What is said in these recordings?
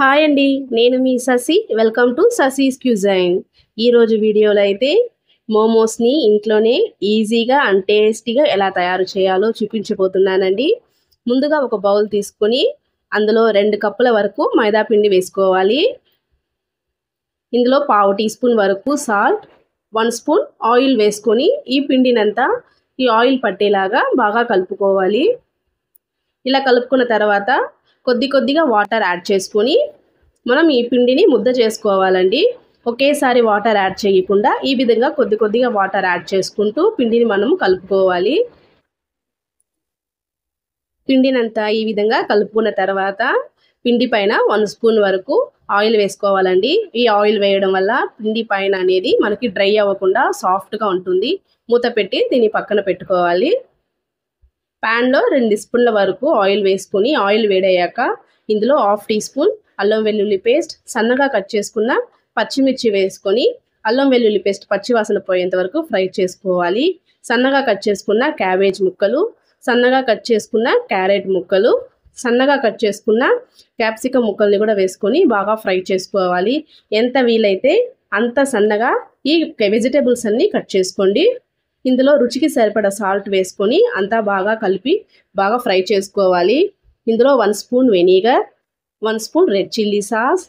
Hi అండి, నేను మీ Shashi. Welcome to Shashi's cuisine. ఈరోజు వీడియోలో అయితే మోమోస్ని ఇంట్లోనే ఈజీగా అండ్ టేస్టీగా ఎలా తయారు చేయాలో చూపించబోతున్నానండి. ముందుగా ఒక బౌల్ తీసుకొని అందులో 2 కప్పుల వరకు మైదా పిండి వేసుకోవాలి. ఇందులో 1/2 టీ స్పూన్ వరకు సాల్ట్, 1 స్పూన్ ఆయిల్ వేసుకొని ఈ పిండినంతా ఈ ఆయిల్ పట్టేలాగా బాగా కలుపుకోవాలి. ఇలా కలుపుకున్న తర్వాత కొద్దిగా వాటర్ యాడ్ చేసుకొని మనం ఈ పిండిని ముద్ద చేసుకోవాలండి. ఒకేసారి వాటర్ యాడ్ చేయకుండా ఈ విధంగా కొద్దిగా వాటర్ యాడ్ చేసుకుంటూ పిండిని మనం కలుపుకోవాలి. పిండినంతా ఈ విధంగా కలుపుకున్న తర్వాత పిండి పైన 1 స్పూన్ వరకు ఆయిల్ వేసుకోవాలండి. ఈ ఆయిల్ వేయడం వల్ల పిండి పైన అనేది మనకి డ్రై అవ్వకుండా సాఫ్ట్గా ఉంటుంది. మూత పెట్టి దీన్ని పక్కన పెట్టుకోవాలి. ప్యాన్లో 2 స్పూన్ల వరకు ఆయిల్ వేసుకొని ఆయిల్ వేడయ్యాక ఇందులో 1/2 టీ స్పూన్ అల్లం వెల్లుల్లి పేస్ట్, సన్నగా కట్ చేసుకున్న పచ్చిమిర్చి వేసుకొని అల్లం వెల్లుల్లి పేస్ట్ పచ్చివాసన పోయేంత వరకు ఫ్రై చేసుకోవాలి. సన్నగా కట్ చేసుకున్న క్యాబేజ్ ముక్కలు, సన్నగా కట్ చేసుకున్న క్యారెట్ ముక్కలు, సన్నగా కట్ చేసుకున్న క్యాప్సికమ్ ముక్కల్ని కూడా వేసుకొని బాగా ఫ్రై చేసుకోవాలి. ఎంత వీలైతే అంత సన్నగా ఈ వెజిటేబుల్స్ అన్నీ కట్ చేసుకోండి. ఇందులో రుచికి సరిపడా సాల్ట్ వేసుకొని అంతా బాగా కలిపి బాగా ఫ్రై చేసుకోవాలి. ఇందులో 1 spoon vinegar, 1 spoon red chilli sauce,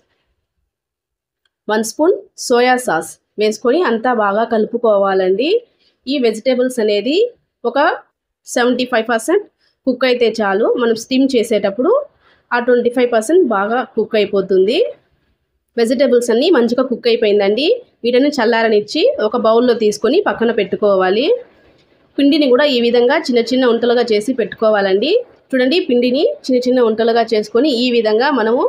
1 spoon soya sauce వేసుకొని అంతా బాగా కలుపుకోవాలండి. ఈ వెజిటేబుల్స్ అనేది ఒక 75% కుక్ అయితే చాలు. మనం స్టీమ్ చేసేటప్పుడు ఆ 25% బాగా కుక్ అయిపోతుంది. వెజిటేబుల్స్ అన్నీ మంచిగా కుక్ అయిపోయిందండి. వీటిని చల్లారనిచ్చి ఒక బౌల్లో తీసుకొని పక్కన పెట్టుకోవాలి. పిండిని కూడా ఈ విధంగా చిన్న ఉంటలుగా చేసి పెట్టుకోవాలండి. చూడండి, పిండిని చిన్న ఉంటలుగా చేసుకొని ఈ విధంగా మనము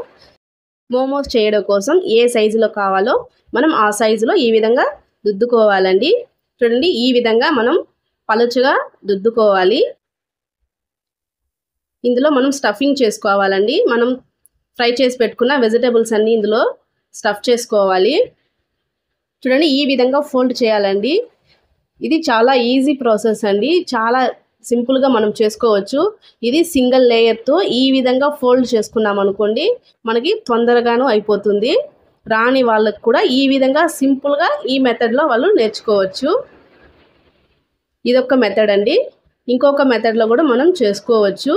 మోమోస్ చేయడం కోసం ఏ సైజులో కావాలో మనం ఆ సైజులో ఈ విధంగా దుద్దుకోవాలండి. చూడండి, ఈ విధంగా మనం పలుచగా దుద్దుకోవాలి. ఇందులో మనం స్టఫింగ్ చేసుకోవాలండి. మనం ఫ్రై చేసి పెట్టుకున్న వెజిటేబుల్స్ అన్నీ ఇందులో స్టఫ్ చేసుకోవాలి. చూడండి, ఈ విధంగా ఫోల్డ్ చేయాలండి. ఇది చాలా ఈజీ ప్రాసెస్ అండి. చాలా సింపుల్గా మనం చేసుకోవచ్చు. ఇది సింగిల్ లేయర్తో ఈ విధంగా ఫోల్డ్ చేసుకున్నాం అనుకోండి, మనకి తొందరగాను అయిపోతుంది. రాని వాళ్ళకు కూడా ఈ విధంగా సింపుల్గా ఈ మెథడ్లో వాళ్ళు నేర్చుకోవచ్చు. ఇదొక మెథడ్ అండి. ఇంకొక మెథడ్లో కూడా మనం చేసుకోవచ్చు.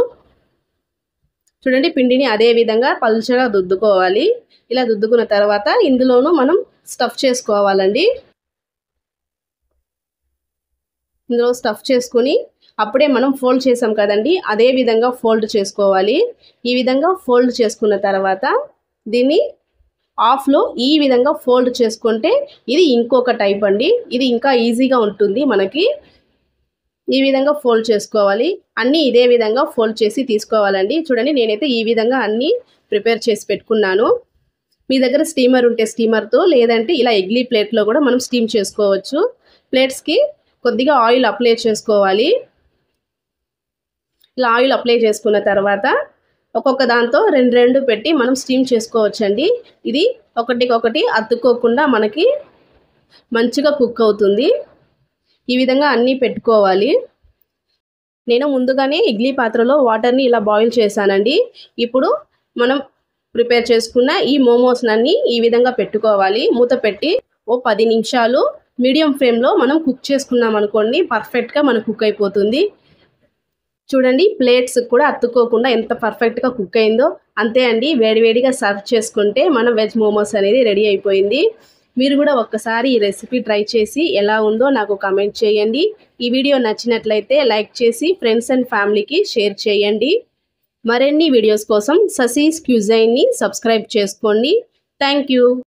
చూడండి, పిండిని అదే విధంగా పలుచగా దుద్దుకోవాలి. ఇలా దుద్దుకున్న తర్వాత ఇందులోనూ మనం స్టఫ్ చేసుకోవాలండి. ఇందులో స్టఫ్ చేసుకొని అప్పుడే మనం ఫోల్డ్ చేసాం కదండి, అదే విధంగా ఫోల్డ్ చేసుకోవాలి. ఈ విధంగా ఫోల్డ్ చేసుకున్న తర్వాత దీన్ని హాఫ్లో ఈ విధంగా ఫోల్డ్ చేసుకుంటే ఇది ఇంకొక టైప్ అండి. ఇది ఇంకా ఈజీగా ఉంటుంది మనకి. ఈ విధంగా ఫోల్డ్ చేసుకోవాలి. అన్నీ ఇదే విధంగా ఫోల్డ్ చేసి తీసుకోవాలండి. చూడండి, నేనైతే ఈ విధంగా అన్నీ ప్రిపేర్ చేసి పెట్టుకున్నాను. మీ దగ్గర స్టీమర్ ఉంటే స్టీమర్తో, లేదంటే ఇలా ఇడ్లీ ప్లేట్లో కూడా మనం స్టీమ్ చేసుకోవచ్చు. ప్లేట్స్కి కొద్దిగా ఆయిల్ అప్లై చేసుకోవాలి. ఇలా ఆయిల్ అప్లై చేసుకున్న తర్వాత ఒక్కొక్క దాంతో 2 పెట్టి మనం స్టీమ్ చేసుకోవచ్చండి. ఇది ఒకటికొకటి అతుక్కోకుండా మనకి మంచిగా కుక్ అవుతుంది. ఈ విధంగా అన్నీ పెట్టుకోవాలి. నేను ముందుగానే ఇడ్లీ పాత్రలో వాటర్ని ఇలా బాయిల్ చేశానండి. ఇప్పుడు మనం ప్రిపేర్ చేసుకున్న ఈ మోమోస్నన్నీ ఈ విధంగా పెట్టుకోవాలి. మూత పెట్టి ఓ 10 నిమిషాలు మీడియం ఫ్లేమ్లో మనం కుక్ చేసుకున్నాం అనుకోండి, పర్ఫెక్ట్గా మనకు కుక్ అయిపోతుంది. చూడండి, ప్లేట్స్ కూడా అతుక్కోకుండా ఎంత పర్ఫెక్ట్గా కుక్ అయిందో. అంతే అండి, వేడివేడిగా సర్వ్ చేసుకుంటే మన వెజ్ మోమోస్ అనేది రెడీ అయిపోయింది. మీరు కూడా ఒక్కసారి ఈ రెసిపీ ట్రై చేసి ఎలా ఉందో నాకు కామెంట్ చేయండి. ఈ వీడియో నచ్చినట్లయితే లైక్ చేసి ఫ్రెండ్స్ అండ్ ఫ్యామిలీకి షేర్ చేయండి. మరిన్ని వీడియోస్ కోసం శశిస్ క్యూజైన్ని సబ్స్క్రైబ్ చేసుకోండి. Thank you.